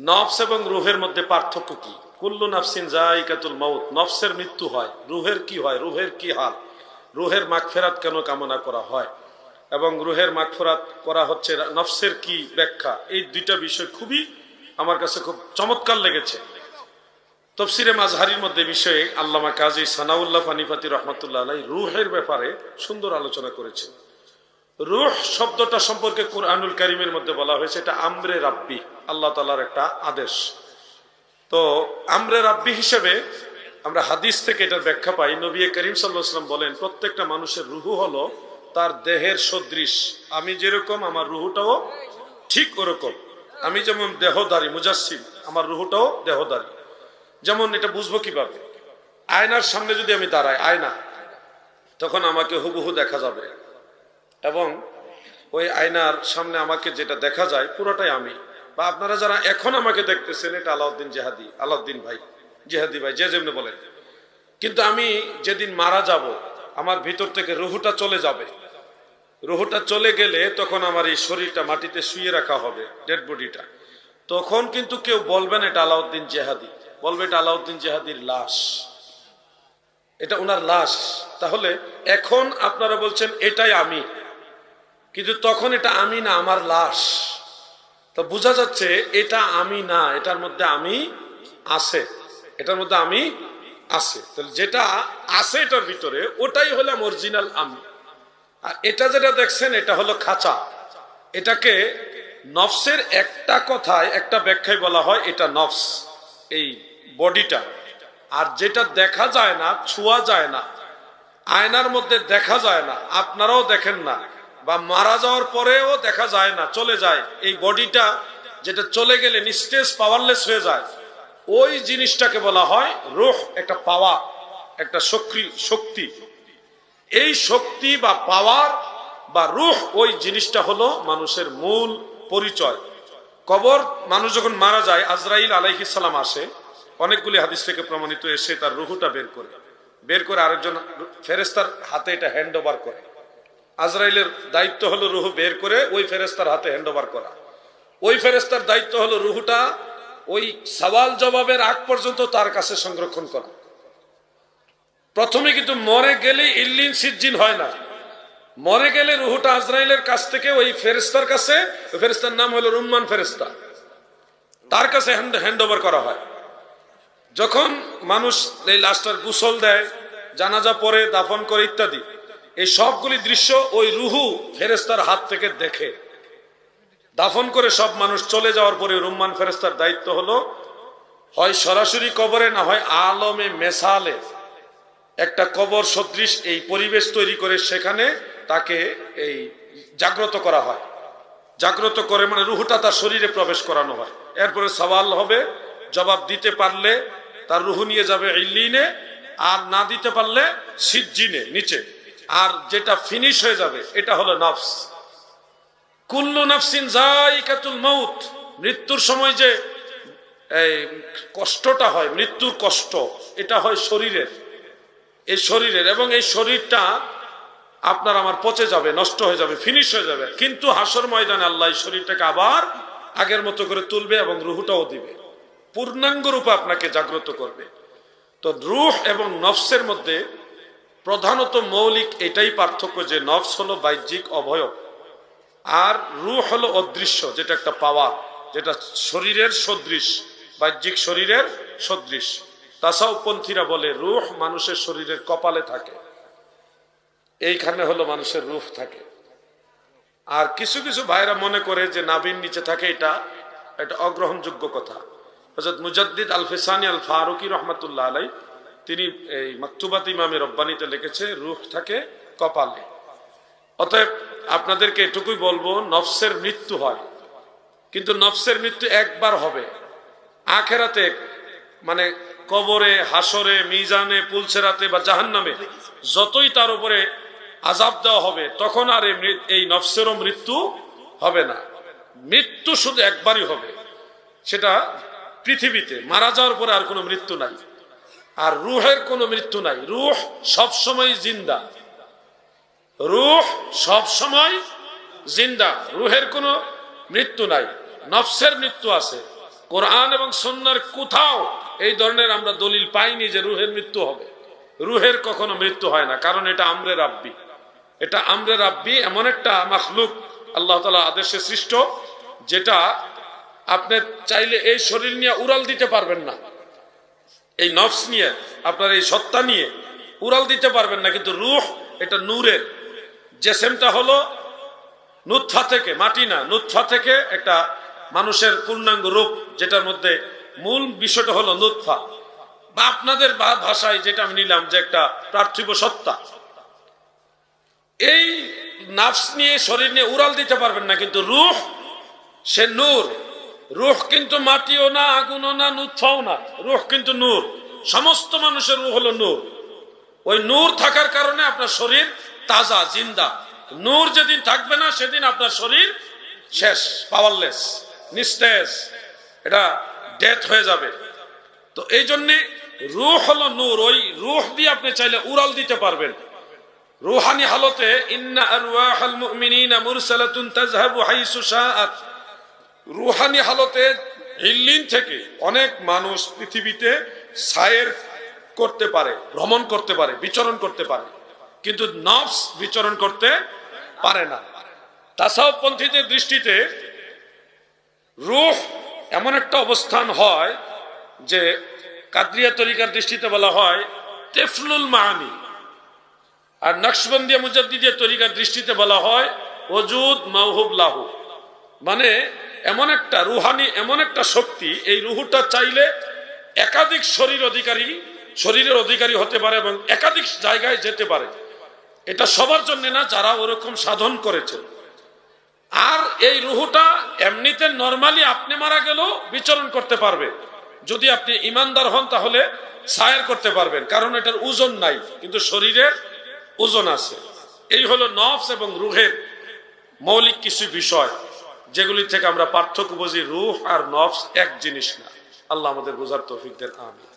নফস এবং রুহের মধ্যে পার্থক্য কি? কুল্লু নাফসিন যায়িকাতুল মাউত। নফসের মৃত্যু হয়, রুহের কি হয়, রুহের কি হাল, রুহের মাগফিরাত কেন কামনা করা হয় এবং রুহের মাগফিরাত করা হচ্ছে নফসের কি ব্যাখ্যা, এই দুইটা বিষয় খুবই আমার কাছে খুব চমৎকার লেগেছে। তাফসীরে মাযহারির মধ্যে বিষয়ে আল্লামা কাজী সানাউল্লাহ ফানিফাতি রহমাতুল্লাহ আলাইহি রুহের ব্যাপারে সুন্দর আলোচনা করেছেন। রূহ শব্দটা সম্পর্কে কুরআনুল কারীমের মধ্যে বলা হয়েছে এটা আমরে রাব্বি, আল্লাহ তাআলার একটা আদেশ। তো আমরে রাব্বি হিসেবে আমরা হাদিস থেকে এটার ব্যাখ্যা পাই। নবী করিম সাল্লাল্লাহু আলাইহি ওয়াসাল্লাম বলেন, প্রত্যেকটা মানুষের রূহ হলো তার দেহের সদৃশ। আমি যেরকম আমার রূহটাও ঠিক ওরকম। আমি যেমন দেহধারী মুজাসসিম, আমার রূহটাও দেহধারী। যেমন এটা বুঝবো কিভাবে? আয়নার সামনে যদি আমি দাঁড়াই, আয়না, তখন আমাকে হুবহু দেখা যাবে এবং ওই আয়নার সামনে আমাকে যেটা দেখা যায় পুরোটাই আমি। বা আপনারা যারা এখন আমাকে দেখতেছেন, এটা আলাউদ্দিন জেহাদি, আলাউদ্দিন ভাই, জেহাদি ভাই, যে যেমনি বলেন। কিন্তু আমি যেদিন মারা যাব, আমার ভিতর থেকে রুহুটা চলে যাবে। রুহুটা চলে গেলে তখন আমার এই শরীরটা মাটিতে শুয়ে রাখা হবে, ডেড বডিটা। তখন কিন্তু কেউ বলবে না এটা আলাউদ্দিন জেহাদি, বলবে এটা আলাউদ্দিন জেহাদির লাশ, এটা ওনার লাশ। তাহলে এখন আপনারা বলছেন এটাই আমি, কিন্তু তখন এটা আমি না, আমার লাশ। তো বোঝা যাচ্ছে এটা আমি না, এটার মধ্যে আমি আছে, এটার মধ্যে আমি আছে। তাহলে যেটা আছে এটার ভিতরে, ওটাই হলো অরিজিনাল আমি। আর এটা যেটা দেখছেন এটা হলো খাঁচা। এটাকে নফসের একটা কথায়, একটা ব্যাখ্যায় বলা হয় এটা নফস, এই বডিটা। আর যেটা দেখা যায় না, ছোঁয়া যায় না, আয়নার মধ্যে দেখা যায় না, আপনারাও দেখেন না, বা মারা যাওয়ার পরেও দেখা যায় না, চলে যায়, এই বডিটা যেটা চলে গেলে নিস্তেজ, পাওয়ারলেস হয়ে যায়, ওই জিনিসটাকে বলা হয় রূহ। একটা পাওয়ার, একটা শক্তি। এই শক্তি বা পাওয়ার বা রূহ, ওই জিনিসটা হলো মানুষের মূল পরিচয়। কবর, মানুষ যখন মারা যায়, আজরাইল আলাইহিস সালাম আসে, অনেকগুলি হাদিস থেকে প্রমাণিত, এসে তার রূহটা বের করে আরেকজন ফেরেশতার হাতে এটা হ্যান্ড ওভার করে। আজরাইলের দায়িত্ব হলো রূহ বের করে ওই ফেরেশতার হাতে হ্যান্ড ওভার করা। ওই ফেরেশতার দায়িত্ব হলো রূহটা ওই সওয়াল জবাবের আগ পর্যন্ত তার কাছে সংরক্ষণ করা। প্রথমে কিন্তু মরে গেলে ইল্লিন সিজ্জিন হয় না, মরে গেলে রূহটা আজরাইলের কাছ থেকে ওই ফেরেশতার কাছে, ওই ফেরেশতার নাম হলো রুম্মান ফেরেশতা, তার কাছে হ্যান্ড ওভার করা হয়। যখন মানুষ এই লাশটার গোসল দেয়, জানাজা পড়ে, দাফন করে ইত্যাদি, এই সবগুলি দৃশ্য ওই রুহু ফেরেশতার হাত থেকে দেখে। দাফন করে সব মানুষ চলে যাওয়ার পরে রুম্মান ফেরেশতার দায়িত্ব হলো হয় সরাসরি কবরে, না হয় আলমে মেসালে একটা কবর সদৃশ এই পরিবেশ তৈরি করে সেখানে তাকে এই জাগ্রত করা হয়। জাগ্রত করে মানে রুহুটা তার শরীরে প্রবেশ করানো হয়। এরপরে সওয়াল হবে, জবাব দিতে পারলে তার রুহু নিয়ে যাবে ইল্লিনে, আর না দিতে পারলে সিজ্জিনে, নিচে। আর যেটা ফিনিশ হয়ে যাবে এটা হলো নফস। কুল্লু নাফসিন যায়িকাতুল মাউত। মৃত্যুর সময় যে এই কষ্টটা হয়, মৃত্যুর কষ্ট, এটা হয় শরীরের, এই শরীরের। এবং এই শরীরটা আপনার আমার পচে যাবে, নষ্ট হয়ে যাবে, ফিনিশ হয়ে যাবে। কিন্তু হাসর ময়দানে আল্লাহ এই শরীরটাকে আবার আগের মতো করে তুলবে এবং রুহুটাও দিবে, পূর্ণাঙ্গ রূপে আপনাকে জাগ্রত করবে। তো রূহ এবং নফসের মধ্যে প্রধানত মৌলিক এটাই পার্থক্য যে নফস হলো বাহ্যিক অবয়ব, আর রূহ হলো অদৃশ্য, যেটা একটা পাওয়ার, যেটা শরীরের সদৃশ, বাহ্যিক শরীরের সদৃশ। তাসাউপপন্থীরা বলে রূহ মানুষের শরীরের কপালে থাকে, এইখানে হলো মানুষের রূহ থাকে। আর কিছু কিছু ভাইরা মনে করে যে নাভির নিচে থাকে, এটা অগ্রহণযোগ্য কথা। হযরত মুজাদ্দিদ আল ফিসানি আল ফারুকি রহমাতুল্লাহ আলাই, তিনি এই মাকতুবাত ইমামে রব্বানিতে লিখেছে রূহ থাকে কপালে। অতএব আপনাদেরকে এটুকুই বলবো, নফসের মৃত্যু হয়, কিন্তু নফসের মৃত্যু একবার হবে। আখেরাতে মানে কবরে, হাসরে, মিজানে, পুলসেরাতে বা জাহান্নামে যতই তার উপরে আযাব দেওয়া হবে, তখন আর এই নফসেরও মৃত্যু হবে না। মৃত্যু শুধু একবারই হবে, সেটা পৃথিবীতে মারা যাওয়ার পরে আর কোনো মৃত্যু নাই। আর রূহের কোনো মৃত্যু নাই, রূহ সবসময় জিন্দা, রূহ সবসময় জিন্দা, রূহের কোনো মৃত্যু নাই। নফসের মৃত্যু আছে, কোরআন এবং সুন্নাহর কোথাও এই ধরনের আমরা দলিল পাইনি যে রুহের মৃত্যু হবে। রুহের কখনো মৃত্যু হয় না, কারণ এটা আমরে রাব্বি। এটা আমরে রাব্বি, এমন একটা মাখলুক আল্লাহ তাআলা আদেশে সৃষ্ট, যেটা আপনি চাইলে এই শরীর নিয়ে উড়াল দিতে পারবেন না, এই নফস নিয়ে, আপনার এই সত্তা নিয়ে উড়াল দিতে পারবেন না। কিন্তু রূহ এটা নূরের। জেসেমটা হলো নুতফা থেকে, মাটি না, নুতফা থেকে একটা মানুষের পূর্ণাঙ্গ রূপ, যেটার মধ্যে মূল বিষয়টা হলো নুতফা, বা আপনাদের ভাষায় যেটা আমি নিলাম যে একটা পার্থিব সত্তা। এই নাফস নিয়ে, শরীর নিয়ে উড়াল দিতে পারবেন না। কিন্তু রূহ সে নূর। রূহ কিন্তু মাটিও না, আগুনও না, নুতফাও না। রূহ কিন্তু নূর। সমস্ত মানুষের রূহ হলো নূর। ওই নূর থাকার কারণে আপনার শরীর তাজা, জিন্দা। নূর যেদিন থাকবে না, সেদিন আপনার শরীর শেষ, পাওয়ারলেস, নিস্তেজ, এটা ডেথ হয়ে যাবে। তো এই জন্যে রূহ হলো নূর। ওই রূহ দিয়ে আপনি চাইলে উড়াল দিতে পারবেন। রুহানি হালতে ইন্না আরওয়াহাল মুমিনিনা মুরসালাতুন তাযহাবু হাইসু শাআত। রুহানি হালতে ইল্লিন থেকে অনেক মানুষ পৃথিবীতে সায়ের করতে পারে, ভ্রমণ করতে পারে, বিচরণ করতে পারে, কিন্তু নফস বিচরণ করতে পারে না। তাসাউফ পন্থীদের দৃষ্টিতে রূহ এমন একটা অবস্থান হয় যে কাদরিয়া তরিকার দৃষ্টিতে বলা হয় তেফলুল মাআনি, আর নকশবন্দিয়া মুজাদ্দিদিয়া তরিকার দৃষ্টিতে বলা হয় ওজুদ মাওহুব লাহু। মানে এমন একটা রুহানি, এমন একটা শক্তি, এই রুহুটা চাইলে একাধিক শরীরের অধিকারী হতে পারে এবং একাধিক জায়গায় যেতে পারে। এটা সবার জন্য না, যারা ওরকম সাধন করেছে। আর এই রুহুটা এমনিতে নরমালি আপনি মারা গেলেও বিচরণ করতে পারবে। যদি আপনি ইমানদার হন তাহলে সায়ের করতে পারবেন, কারণ এটার ওজন নাই, কিন্তু শরীরের ওজন আছে। এই হলো নফস এবং রুহের মৌলিক কিছু বিষয়, যেগুলি থেকে আমরা পার্থক্য বুঝি। রুহ আর নফস এক জিনিস না। আল্লাহ আমাদের বোঝার তৌফিক দেন, আমিন।